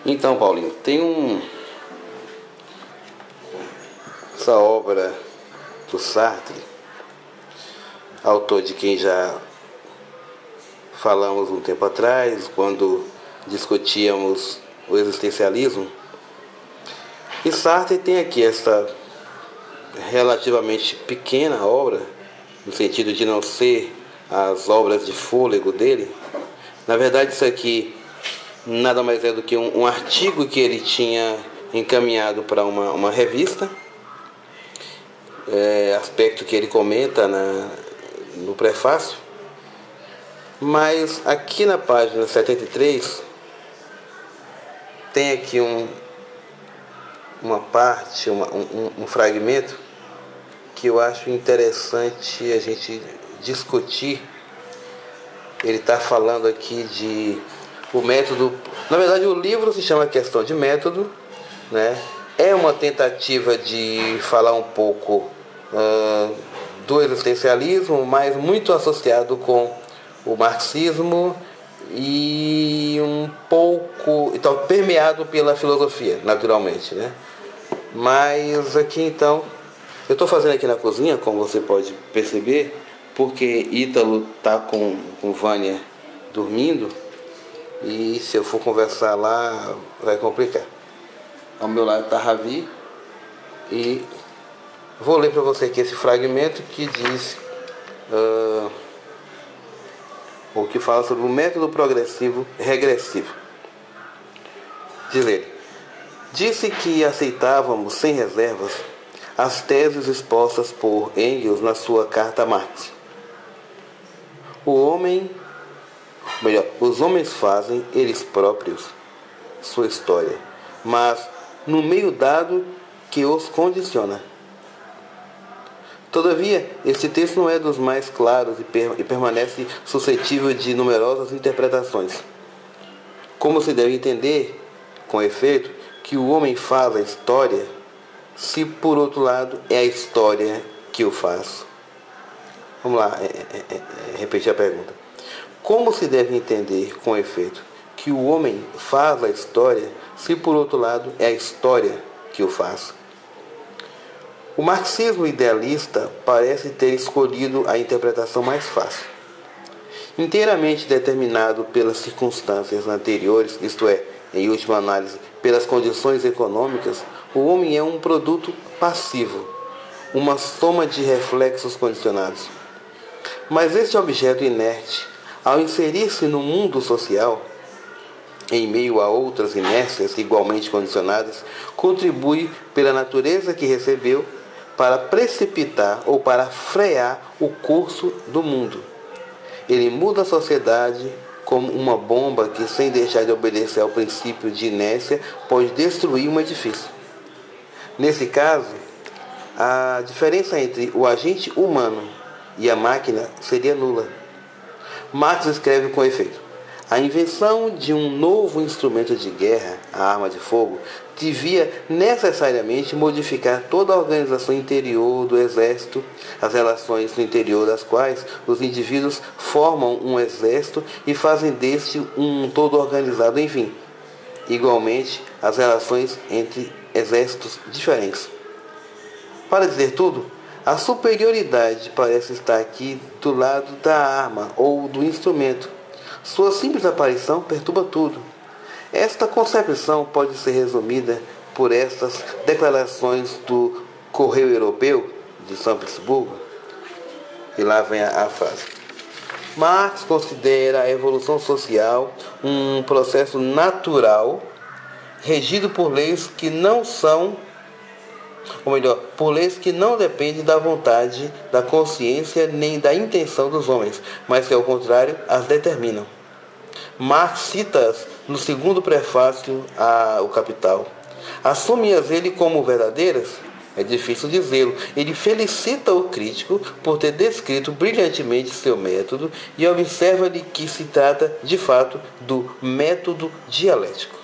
Então, Paulinho, essa obra do Sartre, autor de quem já falamos um tempo atrás, quando discutíamos o existencialismo. E Sartre tem aqui essa relativamente pequena obra, no sentido de não ser as obras de fôlego dele. Na verdade, isso aqui nada mais é do que um artigo que ele tinha encaminhado para uma revista, aspecto que ele comenta no prefácio. Mas aqui na página 73 tem aqui uma parte, um fragmento que eu acho interessante a gente discutir. Ele está falando aqui de o método. Na verdade, o livro se chama Questão de Método, né? É uma tentativa de falar um pouco do existencialismo, mas muito associado com o marxismo e um pouco então, permeado pela filosofia, naturalmente, né? Mas aqui então, eu estou fazendo aqui na cozinha, como você pode perceber, porque Ítalo está com Vânia dormindo, e se eu for conversar lá vai complicar. Ao meu lado está Ravi, e vou ler para você aqui esse fragmento que diz o que fala sobre o método progressivo regressivo. Diz ele: disse que aceitávamos sem reservas as teses expostas por Engels na sua carta a Marx. Os homens fazem eles próprios sua história, mas no meio dado que os condiciona. Todavia, este texto não é dos mais claros e permanece suscetível de numerosas interpretações. Como se deve entender, com efeito, que o homem faz a história, se por outro lado é a história que o faz? Vamos lá, repetir a pergunta. Como se deve entender, com efeito, que o homem faz a história, se por outro lado é a história que o faz? O marxismo idealista parece ter escolhido a interpretação mais fácil. Inteiramente determinado pelas circunstâncias anteriores, isto é, em última análise, pelas condições econômicas, o homem é um produto passivo, uma soma de reflexos condicionados. Mas este objeto inerte, ao inserir-se no mundo social, em meio a outras inércias igualmente condicionadas, contribui pela natureza que recebeu para precipitar ou para frear o curso do mundo. Ele muda a sociedade como uma bomba que, sem deixar de obedecer ao princípio de inércia, pode destruir um edifício. Nesse caso, a diferença entre o agente humano e a máquina seria nula. Marx escreve com efeito: a invenção de um novo instrumento de guerra, a arma de fogo, devia necessariamente modificar toda a organização interior do exército, as relações no interior das quais os indivíduos formam um exército e fazem deste um todo organizado, enfim, igualmente as relações entre exércitos diferentes. Para dizer tudo, a superioridade parece estar aqui do lado da arma ou do instrumento. Sua simples aparição perturba tudo. Esta concepção pode ser resumida por estas declarações do Correio Europeu de São Petersburgo. E lá vem a frase. Marx considera a evolução social um processo natural, regido por leis que não são, ou melhor, por leis que não dependem da vontade, da consciência nem da intenção dos homens, mas que ao contrário as determinam. Marx cita-as no segundo prefácio ao Capital. Assume-as ele como verdadeiras? É difícil dizê-lo. Ele felicita o crítico por ter descrito brilhantemente seu método e observa-lhe que se trata, de fato, do método dialético.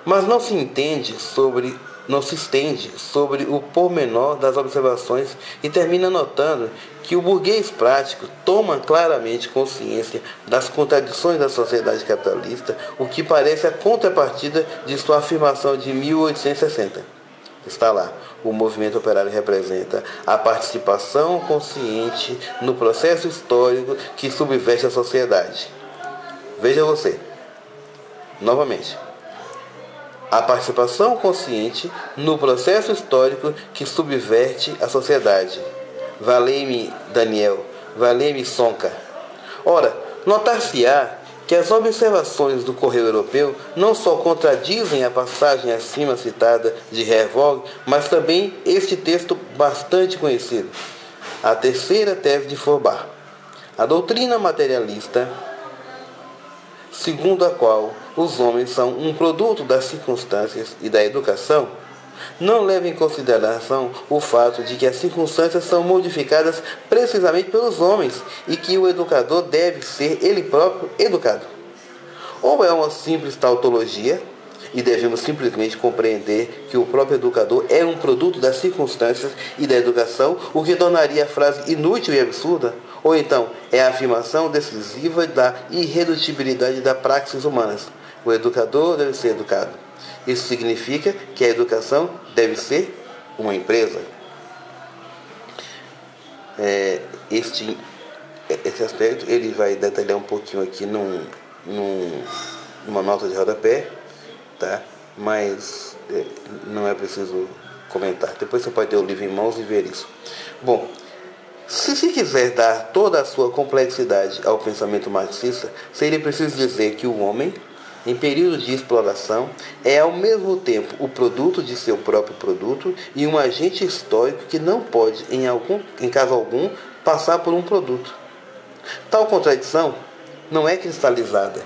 Mas não se entende sobre não se estende sobre o pormenor das observações e termina notando que o burguês prático toma claramente consciência das contradições da sociedade capitalista, o que parece a contrapartida de sua afirmação de 1860. Está lá. O movimento operário representa a participação consciente no processo histórico que subverte a sociedade. Veja você, novamente. A participação consciente no processo histórico que subverte a sociedade. Valei-me Daniel, valei-me Sonka. Ora, notar-se-á que as observações do Correio Europeu não só contradizem a passagem acima citada de Hervog, mas também este texto bastante conhecido, a terceira tese de Feuerbach. A doutrina materialista, segundo a qual os homens são um produto das circunstâncias e da educação, não leva em consideração o fato de que as circunstâncias são modificadas precisamente pelos homens e que o educador deve ser ele próprio educado. Ou é uma simples tautologia, e devemos simplesmente compreender que o próprio educador é um produto das circunstâncias e da educação, o que tornaria a frase inútil e absurda, ou então é a afirmação decisiva da irredutibilidade da praxis humanas. O educador deve ser educado. Isso significa que a educação deve ser uma empresa. Esse aspecto ele vai detalhar um pouquinho aqui numa nota de rodapé, tá? Mas não é preciso comentar. Depois você pode ter o livro em mãos e ver isso. Bom, se quiser dar toda a sua complexidade ao pensamento marxista, seria preciso dizer que o homem, em período de exploração, é ao mesmo tempo o produto de seu próprio produto e um agente histórico que não pode, em caso algum, passar por um produto. Tal contradição não é cristalizada.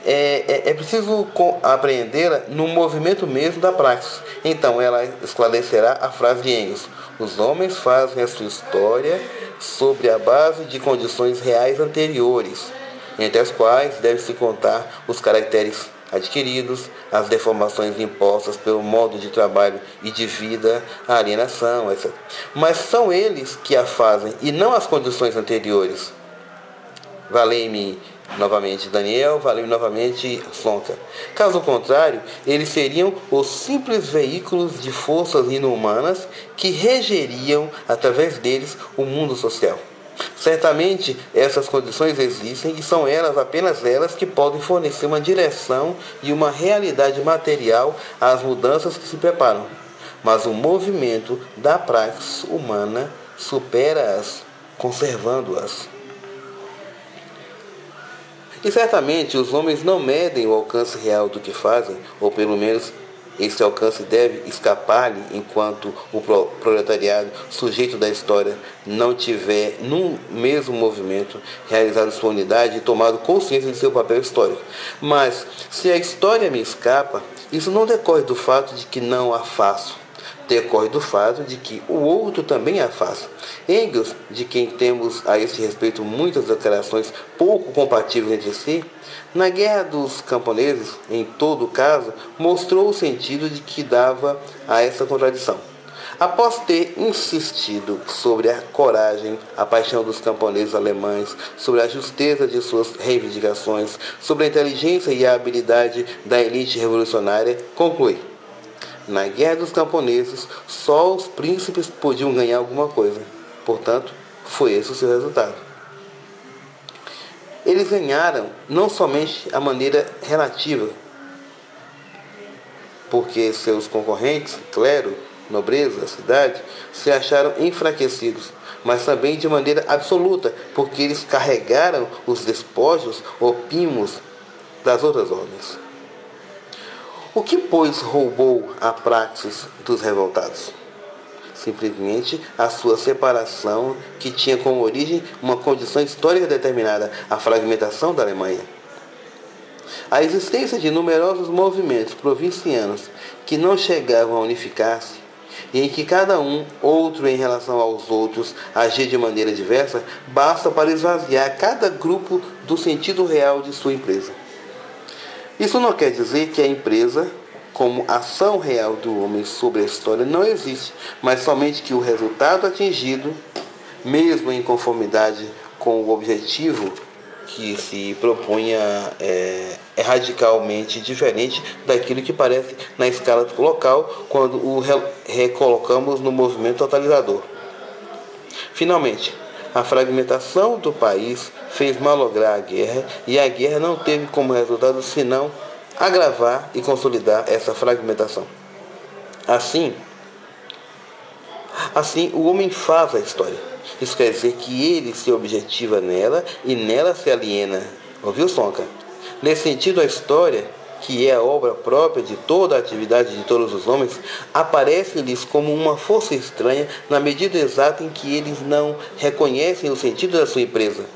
É preciso apreendê-la no movimento mesmo da praxis. Então ela esclarecerá a frase de Engels: os homens fazem a sua história sobre a base de condições reais anteriores, entre as quais deve-se contar os caracteres adquiridos, as deformações impostas pelo modo de trabalho e de vida, a alienação, etc. Mas são eles que a fazem e não as condições anteriores. Valei-me novamente Daniel, valei-me novamente Sonka. Caso contrário, eles seriam os simples veículos de forças inumanas que regeriam, através deles, o mundo social. Certamente essas condições existem e são elas, apenas elas, que podem fornecer uma direção e uma realidade material às mudanças que se preparam. Mas o movimento da praxis humana supera-as, conservando-as. E certamente os homens não medem o alcance real do que fazem, ou pelo menos esse alcance deve escapar-lhe enquanto o proletariado, sujeito da história, não tiver, num mesmo movimento, realizado sua unidade e tomado consciência de seu papel histórico. Mas, se a história me escapa, isso não decorre do fato de que não a faço. Decorre do fato de que o outro também a faz. Engels, de quem temos a este respeito muitas declarações pouco compatíveis entre si, na Guerra dos Camponeses, em todo caso, mostrou o sentido de que dava a essa contradição. Após ter insistido sobre a coragem, a paixão dos camponeses alemães, sobre a justeza de suas reivindicações, sobre a inteligência e a habilidade da elite revolucionária, conclui: na Guerra dos Camponeses, só os príncipes podiam ganhar alguma coisa. Portanto, foi esse o seu resultado. Eles ganharam não somente a maneira relativa, porque seus concorrentes, clero, nobreza, cidade, se acharam enfraquecidos, mas também de maneira absoluta, porque eles carregaram os despojos opimos das outras ordens. O que, pois, roubou a praxis dos revoltados? Simplesmente a sua separação, que tinha como origem uma condição histórica determinada, a fragmentação da Alemanha. A existência de numerosos movimentos provincianos que não chegavam a unificar-se, e em que cada um, outro em relação aos outros, agia de maneira diversa, basta para esvaziar cada grupo do sentido real de sua empresa. Isso não quer dizer que a empresa como ação real do homem sobre a história não existe, mas somente que o resultado atingido, mesmo em conformidade com o objetivo que se propunha, é radicalmente diferente daquilo que parece na escala local quando o recolocamos no movimento totalizador. Finalmente, a fragmentação do país fez malograr a guerra, e a guerra não teve como resultado senão agravar e consolidar essa fragmentação. Assim, o homem faz a história. Isso quer dizer que ele se objetiva nela e nela se aliena. Ouviu, Sonka? Nesse sentido, a história, que é a obra própria de toda a atividade de todos os homens, aparece-lhes como uma força estranha na medida exata em que eles não reconhecem o sentido da sua empresa,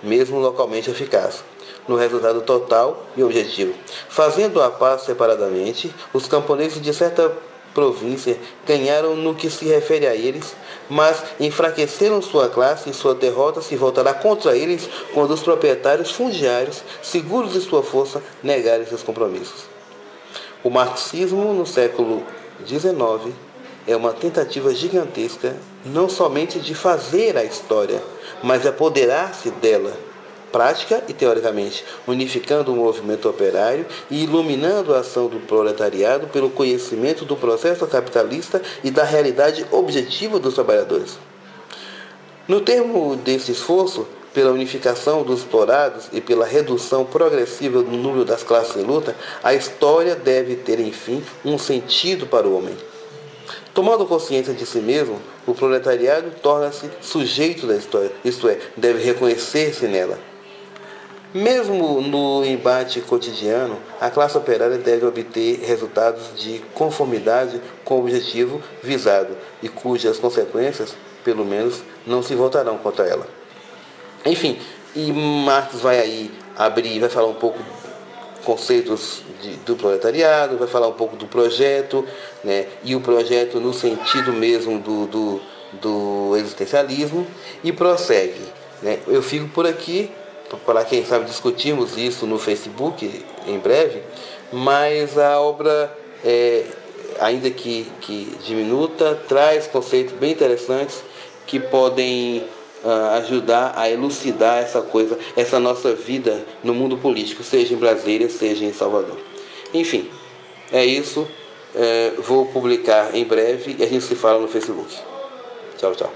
mesmo localmente eficaz, no resultado total e objetivo. Fazendo a paz separadamente, os camponeses de certa província ganharam no que se refere a eles, mas enfraqueceram sua classe, e sua derrota se voltará contra eles quando os proprietários fundiários, seguros de sua força, negarem seus compromissos. O marxismo no século XIX é uma tentativa gigantesca não somente de fazer a história, mas de apoderar-se dela, prática e teoricamente, unificando o movimento operário e iluminando a ação do proletariado pelo conhecimento do processo capitalista e da realidade objetiva dos trabalhadores. No termo desse esforço, pela unificação dos explorados e pela redução progressiva do número das classes em luta, a história deve ter, enfim, um sentido para o homem. Tomando consciência de si mesmo, o proletariado torna-se sujeito da história, isto é, deve reconhecer-se nela. Mesmo no embate cotidiano, a classe operária deve obter resultados de conformidade com o objetivo visado e cujas consequências, pelo menos, não se voltarão contra ela. Enfim, e Marx vai aí abrir, vai falar um pouco conceitos do proletariado, vai falar um pouco do projeto, né, e o projeto no sentido mesmo do existencialismo, e prossegue, né. Eu fico por aqui, para quem sabe discutirmos isso no Facebook em breve, mas a obra, ainda que diminuta, traz conceitos bem interessantes que podem ajudar a elucidar essa nossa vida no mundo político, seja em Brasília, seja em Salvador. Enfim, é isso. Vou publicar em breve e a gente se fala no Facebook. Tchau, tchau.